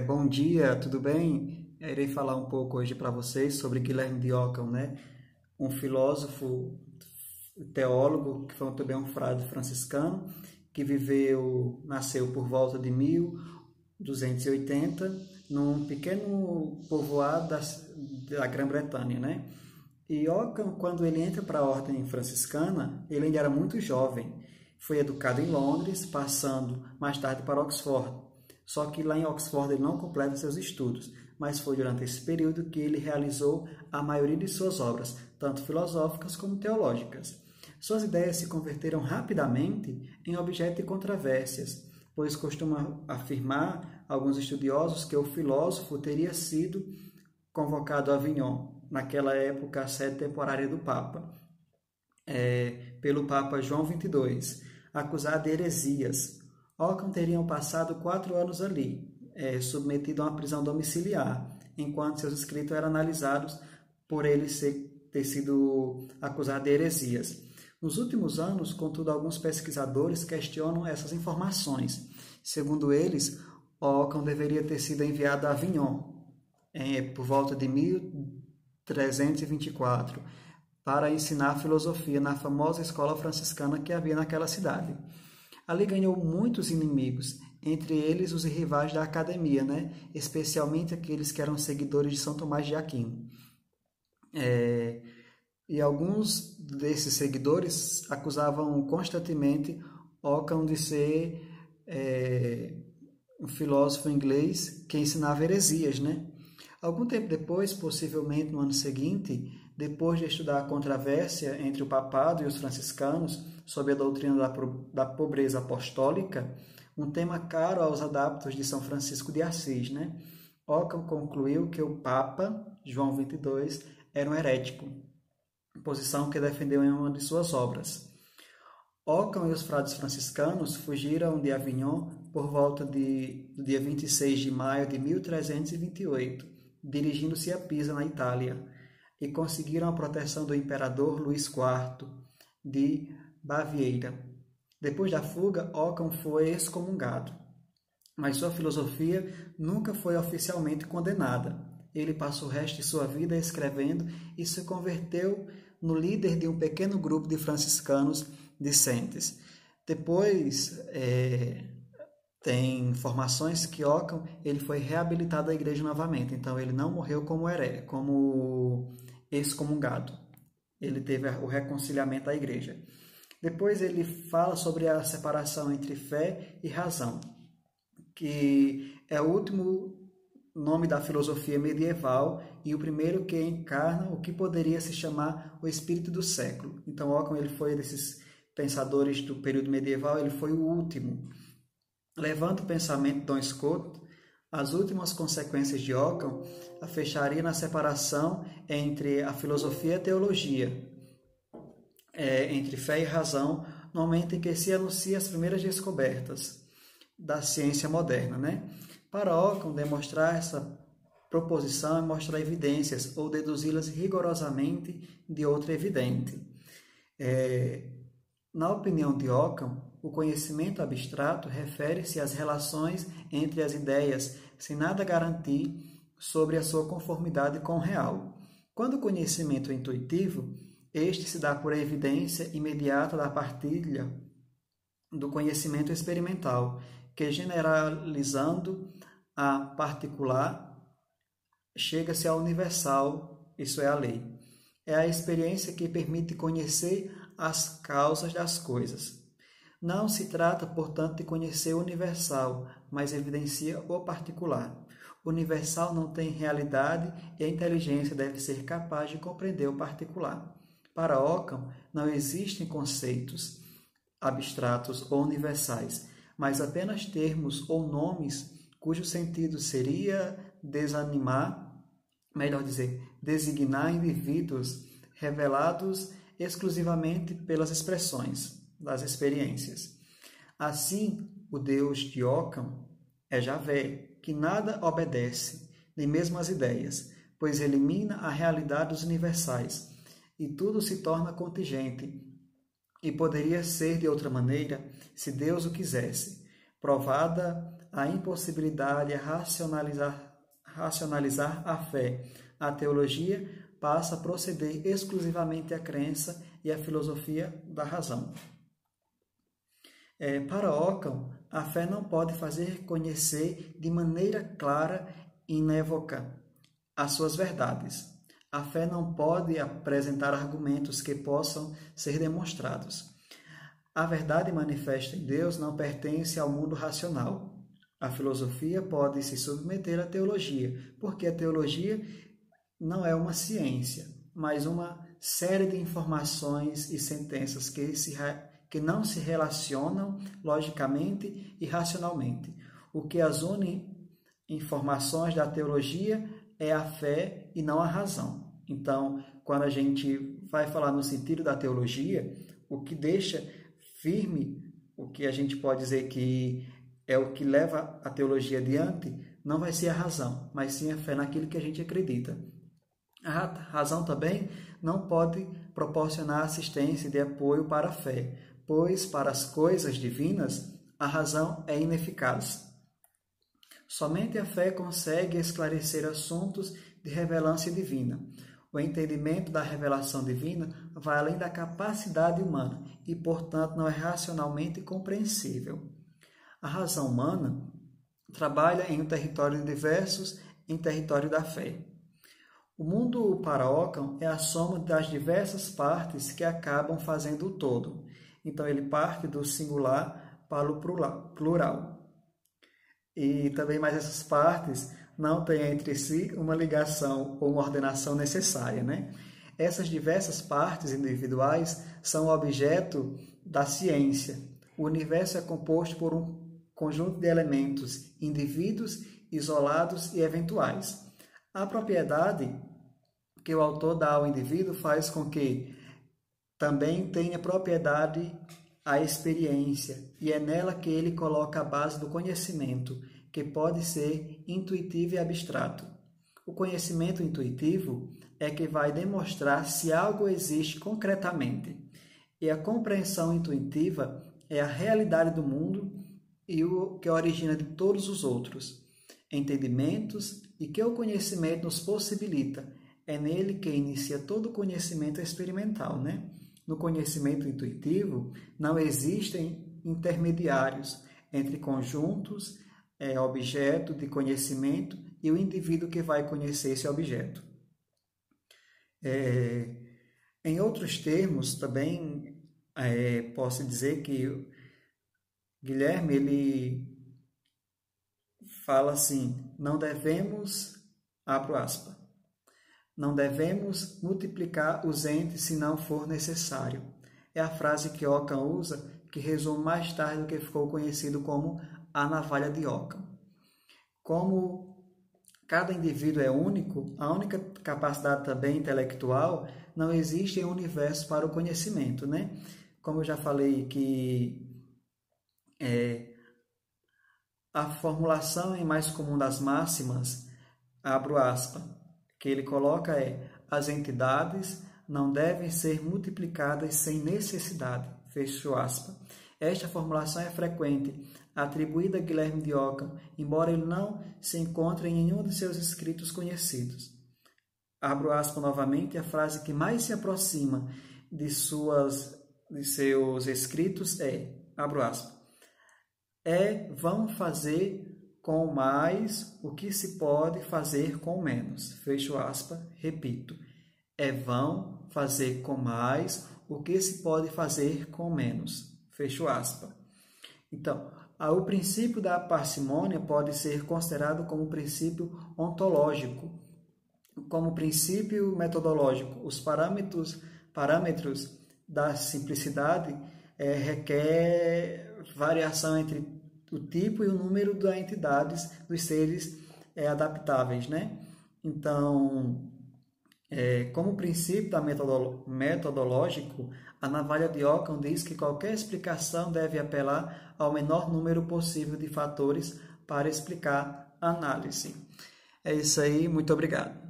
Bom dia, tudo bem? Irei falar um pouco hoje para vocês sobre Guilherme de Ockham, né? Um filósofo, teólogo, que foi também um frade franciscano, que nasceu por volta de 1280, num pequeno povoado da Grã-Bretanha, né? E Ockham, quando ele entra para a ordem franciscana, ele ainda era muito jovem. Foi educado em Londres, passando mais tarde para Oxford. Só que lá em Oxford ele não completa seus estudos, mas foi durante esse período que ele realizou a maioria de suas obras, tanto filosóficas como teológicas. Suas ideias se converteram rapidamente em objeto de controvérsias, pois costuma afirmar alguns estudiosos que o filósofo teria sido convocado a Avignon, naquela época a sede temporária do Papa, pelo Papa João XXII, acusado de heresias. Ockham teriam passado 4 anos ali, submetido a uma prisão domiciliar, enquanto seus escritos eram analisados por ele ter sido acusado de heresias. Nos últimos anos, contudo, alguns pesquisadores questionam essas informações. Segundo eles, Ockham deveria ter sido enviado a Avignon, por volta de 1324, para ensinar filosofia na famosa escola franciscana que havia naquela cidade. Ali ganhou muitos inimigos, entre eles os rivais da academia, né? Especialmente aqueles que eram seguidores de São Tomás de Aquino. E alguns desses seguidores acusavam constantemente Ockham de ser um filósofo inglês que ensinava heresias, né? Algum tempo depois, possivelmente no ano seguinte, depois de estudar a controvérsia entre o papado e os franciscanos sobre a doutrina da pobreza apostólica, um tema caro aos adeptos de São Francisco de Assis, né? Ockham concluiu que o Papa, João XXII, era um herético, posição que defendeu em uma de suas obras. Ockham e os frades franciscanos fugiram de Avignon por volta do dia 26 de maio de 1328, dirigindo-se a Pisa, na Itália, e conseguiram a proteção do imperador Luís IV de Baviera. Depois da fuga, Ockham foi excomungado, mas sua filosofia nunca foi oficialmente condenada. Ele passou o resto de sua vida escrevendo e se converteu no líder de um pequeno grupo de franciscanos discentes. Depois, tem informações que Ockham ele foi reabilitado à igreja novamente, então ele não morreu como excomungado. Ele teve o reconciliamento à igreja. Depois ele fala sobre a separação entre fé e razão, que é o último nome da filosofia medieval e o primeiro que encarna o que poderia se chamar o espírito do século. Então Ockham ele foi desses pensadores do período medieval, ele foi o último. Levando o pensamento de Don Scott, as últimas consequências de Ockham a fecharia na separação entre a filosofia e a teologia, entre fé e razão, no momento em que se anuncia as primeiras descobertas da ciência moderna, né? Para Ockham, demonstrar essa proposição é mostrar evidências ou deduzi-las rigorosamente de outra evidente. Na opinião de Ockham, o conhecimento abstrato refere-se às relações entre as ideias, sem nada garantir sobre a sua conformidade com o real. Quando o conhecimento é intuitivo, este se dá por evidência imediata da partilha do conhecimento experimental, que, generalizando a particular, chega-se ao universal, isso é a lei. É a experiência que permite conhecer as causas das coisas. Não se trata, portanto, de conhecer o universal, mas evidencia o particular. O universal não tem realidade e a inteligência deve ser capaz de compreender o particular. Para Ockham, não existem conceitos abstratos ou universais, mas apenas termos ou nomes cujo sentido seria designar indivíduos revelados exclusivamente pelas expressões das experiências. Assim, o Deus de Ockham é Javé, que nada obedece, nem mesmo as ideias, pois elimina a realidade dos universais, e tudo se torna contingente, e poderia ser de outra maneira se Deus o quisesse. Provada a impossibilidade de racionalizar a fé. A teologia passa a proceder exclusivamente à crença e à filosofia da razão. Para Ockham, a fé não pode fazer conhecer de maneira clara e inequívoca as suas verdades. A fé não pode apresentar argumentos que possam ser demonstrados. A verdade manifesta em Deus não pertence ao mundo racional. A filosofia pode se submeter à teologia, porque a teologia não é uma ciência, mas uma série de informações e sentenças que não se relacionam logicamente e racionalmente. O que as une informações da teologia é a fé e não a razão. Então, quando a gente vai falar no sentido da teologia, o que deixa firme, o que a gente pode dizer que é o que leva a teologia adiante, não vai ser a razão, mas sim a fé naquilo que a gente acredita. A razão também não pode proporcionar assistência de apoio para a fé, pois para as coisas divinas a razão é ineficaz. Somente a fé consegue esclarecer assuntos de relevância divina. O entendimento da revelação divina vai além da capacidade humana e, portanto, não é racionalmente compreensível. A razão humana trabalha em um território diversos, em território da fé. O mundo para Ockham é a soma das diversas partes que acabam fazendo o todo. Então, ele parte do singular para o plural. E também, mas essas partes não têm entre si uma ligação ou uma ordenação necessária, né? Essas diversas partes individuais são objeto da ciência. O universo é composto por um conjunto de elementos, indivíduos isolados e eventuais. A propriedade que o autor dá ao indivíduo faz com que também tenha propriedade a experiência, e é nela que ele coloca a base do conhecimento, que pode ser intuitivo e abstrato. O conhecimento intuitivo é que vai demonstrar se algo existe concretamente, e a compreensão intuitiva é a realidade do mundo e o que origina de todos os outros entendimentos e que o conhecimento nos possibilita. É nele que inicia todo o conhecimento experimental, né? No conhecimento intuitivo, não existem intermediários entre conjuntos, objeto de conhecimento e o indivíduo que vai conhecer esse objeto. Em outros termos, também posso dizer que Guilherme ele fala assim: não devemos, abro aspas, não devemos multiplicar os entes se não for necessário. É a frase que Ockham usa, que resume mais tarde o que ficou conhecido como a navalha de Ockham. Como cada indivíduo é único, a única capacidade também intelectual, não existe em um universo para o conhecimento, né? Como eu já falei que a formulação em mais comum das máximas, abro aspas, que ele coloca as entidades não devem ser multiplicadas sem necessidade, fecho aspas. Esta formulação é frequente, atribuída a Guilherme de Ockham, embora ele não se encontre em nenhum de seus escritos conhecidos. Abro aspas novamente, a frase que mais se aproxima de seus escritos abro aspas, vão fazer com mais o que se pode fazer com menos. Fecho aspas, repito. Vão fazer com mais o que se pode fazer com menos. Fecho aspas. Então, o princípio da parcimônia pode ser considerado como princípio ontológico, como princípio metodológico. Os parâmetros da simplicidade requer variação entre o tipo e o número das entidades dos seres adaptáveis, né? Então, como princípio da metodológico, a navalha de Ockham diz que qualquer explicação deve apelar ao menor número possível de fatores para explicar a análise. É isso aí, muito obrigado.